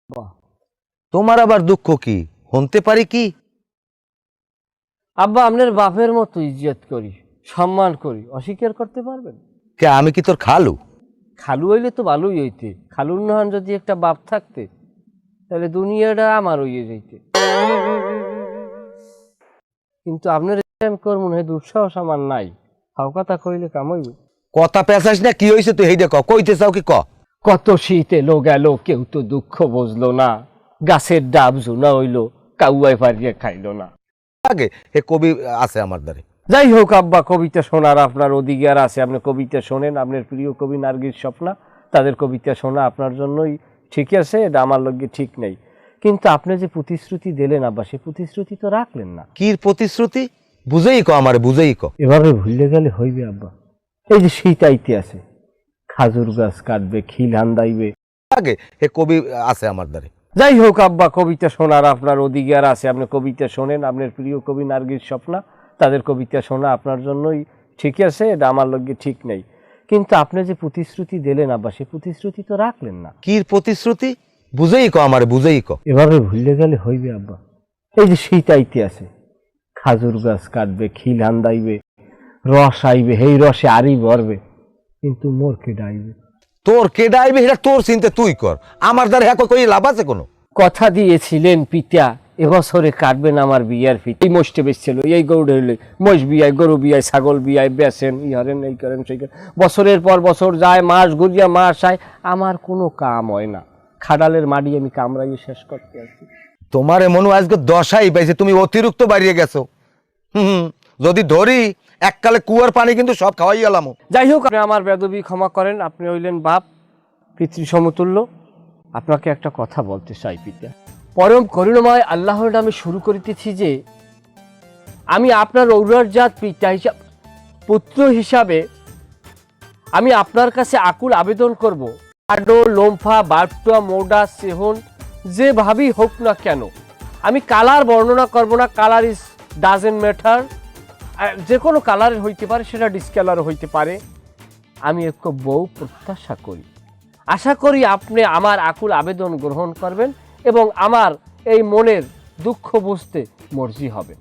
বাহ, তোমার আবার দুঃখ কি হনতে পারি কি? আব্বা আপনার বাপের মতো ইজ্জত করি, সম্মান করি, অস্বীকার করতে পারবেন? কে আমি কি তোর খালু? খালু হইলে তো ভালোই হইতে, খালুর নহন যদি একটা বাপ থাকতে তাহলে দুনিয়াটা আমার হইয়ে যাইতে। কিন্তু আপনার আমি করবো না, দুঃসাহস আমার নাই। হাও কথা কইলে কাম হইব? কথা পেঁচাস না, কি হয়েছে তুই এই দেখ, কইতে চাও কি ক? কত শীত এলো গেল, কেউ তো দুঃখ বুঝলো না। গাছের ডাব জুনা হইলো, কাউয়াই পারিয়ে খাইলো না। আগে এ কবি আছে আমার দ্বারে। যাই হোক আব্বা, কবিতা শোনার আপনার অধিকার আছে, আপনি কবিতা শোনেন। আপনার প্রিয় কবি নার্গিস স্বপ্না, তাদের কবিতা শোনা আপনার জন্যই ঠিক আছে, এটা আমার লগে ঠিক নেই। কিন্তু আপনি যে প্রতিশ্রুতি দিলেন আব্বা, সেই প্রতিশ্রুতি তো রাখলেন না। কি প্রতিশ্রুতি? বুঝেই ক আমারে, বুঝেই ক। এভাবে ভুলে গেলে হইবে আব্বা? এই যে শীত আইতে আছে, খাজুর গাছ কাটবে, খিল হান্দাইবে। আগে এ কবি আছে আমার দ্বারে। যাই হোক আব্বা, কবিতা শোনার আপনার অধিকার আছে, আপনি কবিতা শোনেন। আপনার প্রিয় কবি নার্গিস স্বপ্না, তাদের কবিতা শোনা আপনার জন্যই ঠিক আছে, এটা আমার লগে ঠিক নেই। কিন্তু আপনি যে প্রতিশ্রুতি দিলেন আব্বা, সেই প্রতিশ্রুতি তো রাখলেন না। কি প্রতিশ্রুতি? বুঝেই ক আমারে, বুঝেই ক। এভাবে ভুলে গেলে হইবে আব্বা? এই যে শীত আইতে আছে, খাজুর গাছ কাটবে, খিল হান্দাইবে, রস আইবে, এই রসে আরই ভরবে, কিন্তু মোর কেডা আইবে? তোর কেডা আইবে এটা তোর চিন্তা তুই কর, আমার দ্বারা হ্যাঁ কই লাভ আছে কোনো? কথা দিয়েছিলেন পিতা, এবছরে কাটবেন আমার বিয়ার ফিতে। এই মোষটে বেচছিল, এই গরু হইলে মোষ বিয়ায়, গরু বিয়ায়, ছাগল বিয়ায়, বেচেন, ই হরেন, এই করেন, সেই করেন। বছরের পর বছর যায়, মাস ঘুরিয়া মাস আয়, আমার কোনো কাম হয় না। খাডালের মাটি আমি কামড়াইয়ে শেষ করতে আছি। তোমার এমন আজকে দশাই পাইছে, তুমি অতিরিক্ত বাড়িয়ে গেছো। যদি ধরি এককালে কুয়ার পানি কিন্তু সব খাওয়াই গেলাম। যাই হোক, আপনি আমার বেদবি ক্ষমা করেন, আপনি হইলেন বাপ, পিতৃ সমতুল্য। আপনাকে একটা কথা বলতে চাই পিতা। পরম করুণাময় আল্লাহর নামে শুরু করিতেছি যে আমি আপনার ঔরজাত পিতা হিসাব, পুত্র হিসাবে আমি আপনার কাছে আকুল আবেদন করব, আডো লোমফা বারটুয়া মোডা সেহন যেভাবেই হোক না কেন, আমি কালার বর্ণনা করব না, কালার ইজ ডাজেন্ট ম্যাটার, যে কোনো কালারের হইতে পারে, সেটা ডিসকালার হইতে পারে। আমি এক বউ প্রত্যাশা করি, আশা করি আপনি আমার আকুল আবেদন গ্রহণ করবেন এবং আমার এই মনের দুঃখ বুঝতে মর্জি হবেন।